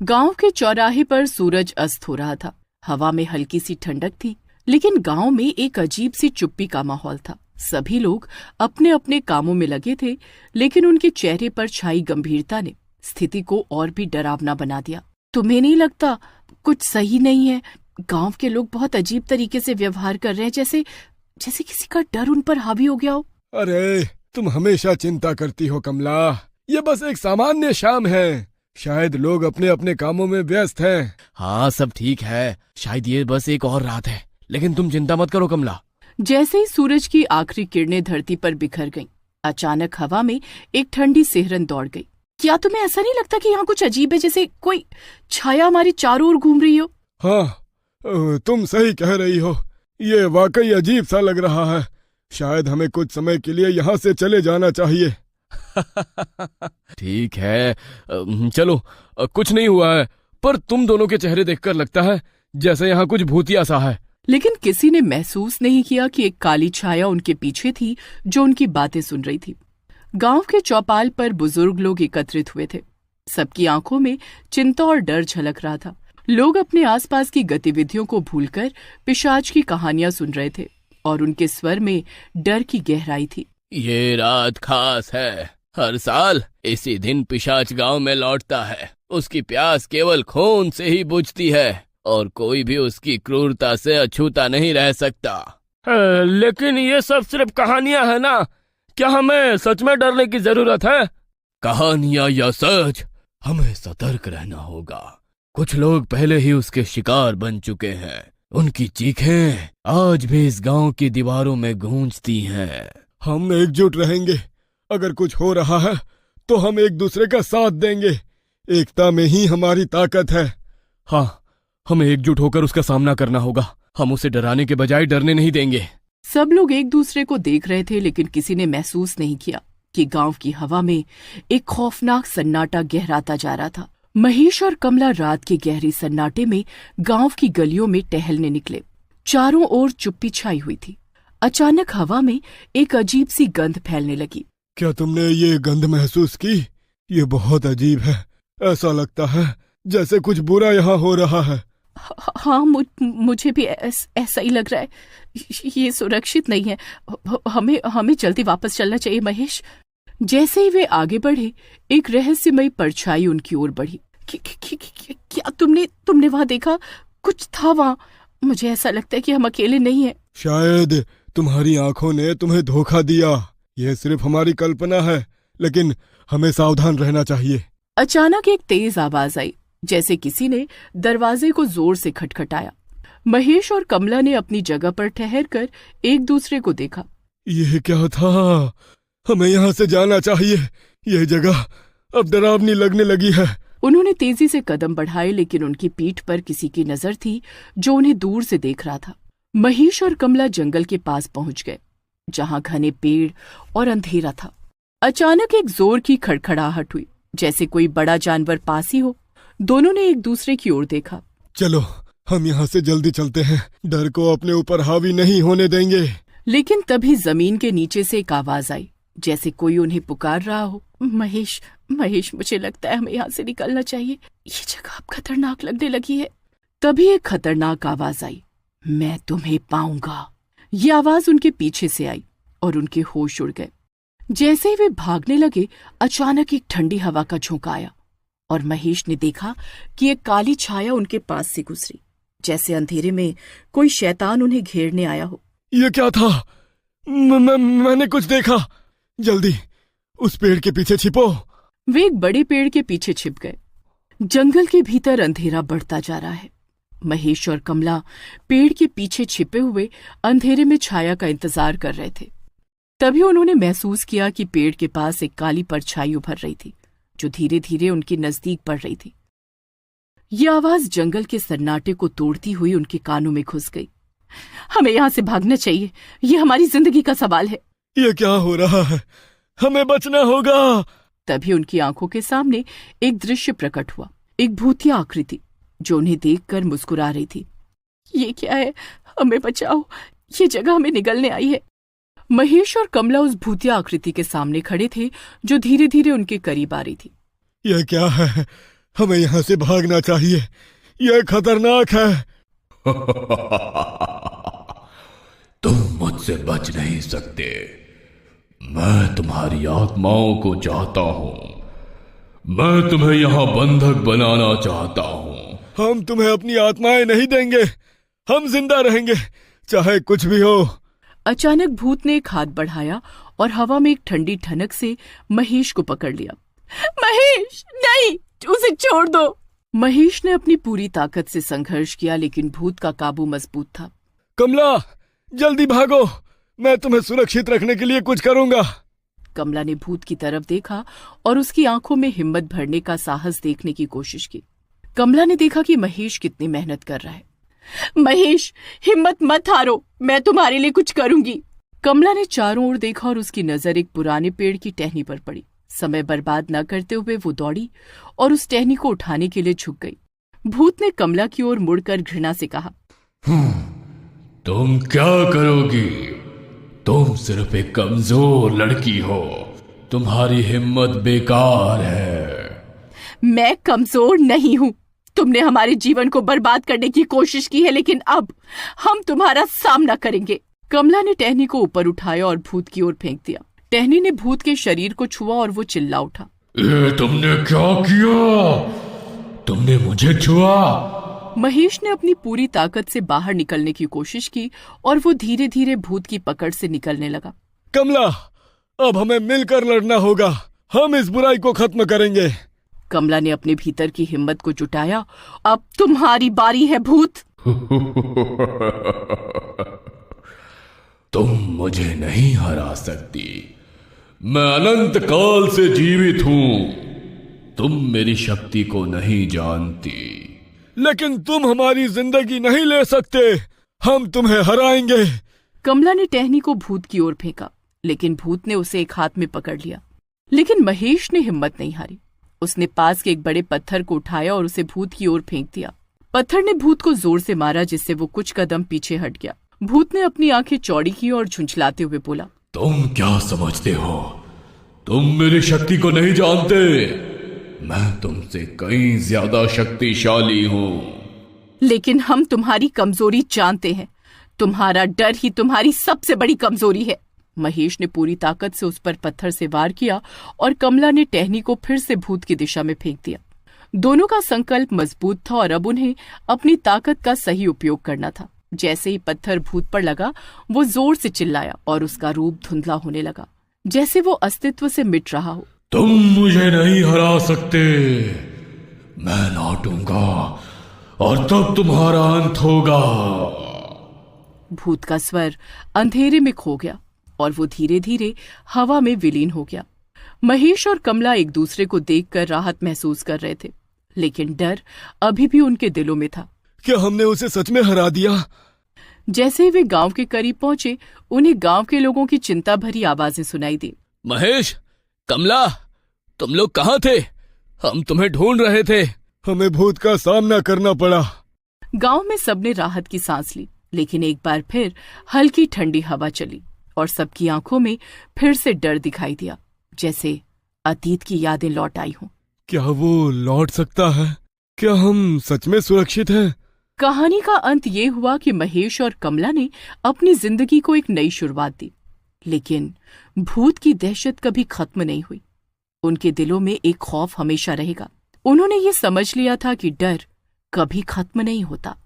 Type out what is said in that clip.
गांव के चौराहे पर सूरज अस्त हो रहा था। हवा में हल्की सी ठंडक थी, लेकिन गांव में एक अजीब सी चुप्पी का माहौल था। सभी लोग अपने अपने कामों में लगे थे, लेकिन उनके चेहरे पर छाई गंभीरता ने स्थिति को और भी डरावना बना दिया। तुम्हें नहीं लगता कुछ सही नहीं है? गांव के लोग बहुत अजीब तरीके से व्यवहार कर रहे हैं, जैसे जैसे किसी का डर उन पर हावी हो गया हो। अरे तुम हमेशा चिंता करती हो कमला। ये बस एक सामान्य शाम है। शायद लोग अपने अपने कामों में व्यस्त हैं। हाँ, सब ठीक है। शायद ये बस एक और रात है, लेकिन तुम चिंता मत करो कमला। जैसे ही सूरज की आखिरी किरणें धरती पर बिखर गईं, अचानक हवा में एक ठंडी सिहरन दौड़ गई। क्या तुम्हें ऐसा नहीं लगता कि यहाँ कुछ अजीब है, जैसे कोई छाया हमारी चारों ओर घूम रही हो? हाँ, तुम सही कह रही हो। ये वाकई अजीब सा लग रहा है। शायद हमें कुछ समय के लिए यहाँ से चले जाना चाहिए। ठीक है, चलो। कुछ नहीं हुआ है, पर तुम दोनों के चेहरे देखकर लगता है जैसे यहाँ कुछ भूतिया सा है। लेकिन किसी ने महसूस नहीं किया कि एक काली छाया उनके पीछे थी जो उनकी बातें सुन रही थी। गांव के चौपाल पर बुजुर्ग लोग एकत्रित हुए थे। सबकी आंखों में चिंता और डर झलक रहा था। लोग अपने आसपास की गतिविधियों को भूलकर पिशाच की कहानियां सुन रहे थे और उनके स्वर में डर की गहराई थी। ये रात खास है। हर साल इसी दिन पिशाच गांव में लौटता है। उसकी प्यास केवल खून से ही बुझती है और कोई भी उसकी क्रूरता से अछूता नहीं रह सकता। लेकिन ये सब सिर्फ कहानियां है ना? क्या हमें सच में डरने की जरूरत है? कहानियां या सच, हमें सतर्क रहना होगा। कुछ लोग पहले ही उसके शिकार बन चुके हैं। उनकी चीखें आज भी इस गांव की दीवारों में गूंजती हैं। हम एकजुट रहेंगे। अगर कुछ हो रहा है तो हम एक दूसरे का साथ देंगे। एकता में ही हमारी ताकत है। हाँ, हमें एकजुट होकर उसका सामना करना होगा। हम उसे डराने के बजाय डरने नहीं देंगे। सब लोग एक दूसरे को देख रहे थे, लेकिन किसी ने महसूस नहीं किया कि गांव की हवा में एक खौफनाक सन्नाटा गहराता जा रहा था। महेश और कमला रात के गहरे सन्नाटे में गांव की गलियों में टहलने निकले। चारों ओर चुप्पी छाई हुई थी। अचानक हवा में एक अजीब सी गंध फैलने लगी। क्या तुमने ये गंध महसूस की? ये बहुत अजीब है। ऐसा लगता है जैसे कुछ बुरा यहाँ हो रहा है। हाँ, मुझे भी ऐसा ही लग रहा है। ये सुरक्षित नहीं है। हमें जल्दी वापस चलना चाहिए महेश। जैसे ही वे आगे बढ़े, एक रहस्यमयी परछाई उनकी ओर बढ़ी। क्या तुमने वहां देखा? कुछ था वहां। मुझे ऐसा लगता है कि हम अकेले नहीं हैं। शायद तुम्हारी आंखों ने तुम्हें धोखा दिया। यह सिर्फ हमारी कल्पना है, लेकिन हमें सावधान रहना चाहिए। अचानक एक तेज आवाज आई, जैसे किसी ने दरवाजे को जोर से खटखटाया। महेश और कमला ने अपनी जगह पर ठहरकर एक दूसरे को देखा। यह क्या था? हमें यहाँ से जाना चाहिए। यह जगह अब डरावनी लगने लगी है। उन्होंने तेजी से कदम बढ़ाए, लेकिन उनकी पीठ पर किसी की नजर थी जो उन्हें दूर से देख रहा था। महेश और कमला जंगल के पास पहुंच गए, जहां घने पेड़ और अंधेरा था। अचानक एक जोर की खड़खड़ाहट हुई, जैसे कोई बड़ा जानवर पास ही हो। दोनों ने एक दूसरे की ओर देखा। चलो, हम यहाँ से जल्दी चलते हैं। डर को अपने ऊपर हावी नहीं होने देंगे। लेकिन तभी जमीन के नीचे से एक आवाज आई, जैसे कोई उन्हें पुकार रहा हो। महेश, मुझे लगता है हमें यहाँ से निकलना चाहिए। ये जगह अब खतरनाक लगने लगी है। तभी एक खतरनाक आवाज आई, मैं तुम्हें पाऊंगा। ये आवाज उनके पीछे से आई और उनके होश उड़ गए। जैसे ही वे भागने लगे, अचानक एक ठंडी हवा का झोंका आया और महेश ने देखा कि एक काली छाया उनके पास से गुजरी, जैसे अंधेरे में कोई शैतान उन्हें घेरने आया हो। ये क्या था? मैंने कुछ देखा। जल्दी उस पेड़ के पीछे छिपो। वे एक बड़े पेड़ के पीछे छिप गए। जंगल के भीतर अंधेरा बढ़ता जा रहा है। महेश और कमला पेड़ के पीछे छिपे हुए अंधेरे में छाया का इंतजार कर रहे थे। तभी उन्होंने महसूस किया कि पेड़ के पास एक काली परछाई उभर रही थी, जो धीरे धीरे उनके नजदीक बढ़ रही थी। ये आवाज जंगल के सन्नाटे को तोड़ती हुई उनके कानों में घुस गई। हमें यहाँ से भागना चाहिए। ये हमारी जिंदगी का सवाल है। ये क्या हो रहा है? हमें बचना होगा। तभी उनकी आंखों के सामने एक दृश्य प्रकट हुआ। एक भूतिया आकृति जो उन्हें देखकर मुस्कुरा रही थी। ये क्या है? हमें बचाओ, ये जगह हमें निगलने आई है। महेश और कमला उस भूतिया आकृति के सामने खड़े थे, जो धीरे धीरे उनके करीब आ रही थी। यह क्या है? हमें यहाँ से भागना चाहिए, यह खतरनाक है। तुम मुझसे बच नहीं सकते। मैं तुम्हारी आत्माओं को चाहता हूँ। मैं तुम्हें यहाँ बंधक बनाना चाहता हूँ। हम तुम्हें अपनी आत्माएं नहीं देंगे, हम जिंदा रहेंगे चाहे कुछ भी हो। अचानक भूत ने एक हाथ बढ़ाया और हवा में एक ठंडी ठनक से महेश को पकड़ लिया। महेश, नहीं, उसे छोड़ दो। महेश ने अपनी पूरी ताकत से संघर्ष किया, लेकिन भूत का काबू मजबूत था। कमला, जल्दी भागो, मैं तुम्हें सुरक्षित रखने के लिए कुछ करूंगा। कमला ने भूत की तरफ देखा और उसकी आंखों में हिम्मत भरने का साहस देखने की कोशिश की। कमला ने देखा कि महेश कितनी मेहनत कर रहा है। महेश, हिम्मत मत हारो, मैं तुम्हारे लिए कुछ करूंगी। कमला ने चारों ओर देखा और उसकी नजर एक पुराने पेड़ की टहनी पर पड़ी। समय बर्बाद न करते हुए वो दौड़ी और उस टहनी को उठाने के लिए झुक गई। भूत ने कमला की ओर मुड़कर घृणा से कहा, तुम क्या करोगी? तुम सिर्फ एक कमजोर लड़की हो, तुम्हारी हिम्मत बेकार है। मैं कमजोर नहीं हूँ। तुमने हमारे जीवन को बर्बाद करने की कोशिश की है, लेकिन अब हम तुम्हारा सामना करेंगे। कमला ने टहनी को ऊपर उठाया और भूत की ओर फेंक दिया। टहनी ने भूत के शरीर को छुआ और वो चिल्ला उठा, ये तुमने क्या किया? तुमने मुझे छुआ? महेश ने अपनी पूरी ताकत से बाहर निकलने की कोशिश की और वो धीरे धीरे भूत की पकड़ से निकलने लगा। कमला, अब हमें मिलकर लड़ना होगा, हम इस बुराई को खत्म करेंगे। कमला ने अपने भीतर की हिम्मत को जुटाया। अब तुम्हारी बारी है भूत। तुम मुझे नहीं हरा सकती। मैं अनंत काल से जीवित हूँ। तुम मेरी शक्ति को नहीं जानती। लेकिन तुम हमारी जिंदगी नहीं ले सकते, हम तुम्हें हराएंगे। कमला ने टहनी को भूत की ओर फेंका, लेकिन भूत ने उसे एक हाथ में पकड़ लिया। लेकिन महेश ने हिम्मत नहीं हारी। उसने पास के एक बड़े पत्थर को उठाया और उसे भूत की ओर फेंक दिया। पत्थर ने भूत को जोर से मारा, जिससे वो कुछ कदम पीछे हट गया। भूत ने अपनी आंखें चौड़ी की और झुंझलाते हुए बोला, तुम क्या समझते हो? तुम मेरी शक्ति को नहीं जानते। मैं तुमसे कहीं ज्यादा शक्तिशाली हूँ। लेकिन हम तुम्हारी कमजोरी जानते हैं। तुम्हारा डर ही तुम्हारी सबसे बड़ी कमजोरी है। महेश ने पूरी ताकत से उस पर पत्थर से वार किया और कमला ने टहनी को फिर से भूत की दिशा में फेंक दिया। दोनों का संकल्प मजबूत था और अब उन्हें अपनी ताकत का सही उपयोग करना था। जैसे ही पत्थर भूत पर लगा, वो जोर से चिल्लाया और उसका रूप धुंधला होने लगा, जैसे वो अस्तित्व से मिट रहा हो। तुम मुझे नहीं हरा सकते। मैं लौटूंगा और तब तुम्हारा अंत होगा। भूत का स्वर अंधेरे में खो गया और वो धीरे धीरे हवा में विलीन हो गया। महेश और कमला एक दूसरे को देखकर राहत महसूस कर रहे थे, लेकिन डर अभी भी उनके दिलों में था। क्या हमने उसे सच में हरा दिया? जैसे ही वे गांव के करीब पहुंचे, उन्हें गांव के लोगों की चिंता भरी आवाजें सुनाई दी। महेश, कमला, तुम लोग कहाँ थे? हम तुम्हें ढूंढ रहे थे। हमें भूत का सामना करना पड़ा। गांव में सबने राहत की सांस ली, लेकिन एक बार फिर हल्की ठंडी हवा चली और सबकी आंखों में फिर से डर दिखाई दिया, जैसे अतीत की यादें लौट आई हों। क्या वो लौट सकता है? क्या हम सच में सुरक्षित हैं? कहानी का अंत ये हुआ कि महेश और कमला ने अपनी जिंदगी को एक नई शुरुआत दी, लेकिन भूत की दहशत कभी खत्म नहीं हुई। उनके दिलों में एक खौफ हमेशा रहेगा। उन्होंने ये समझ लिया था कि डर कभी खत्म नहीं होता।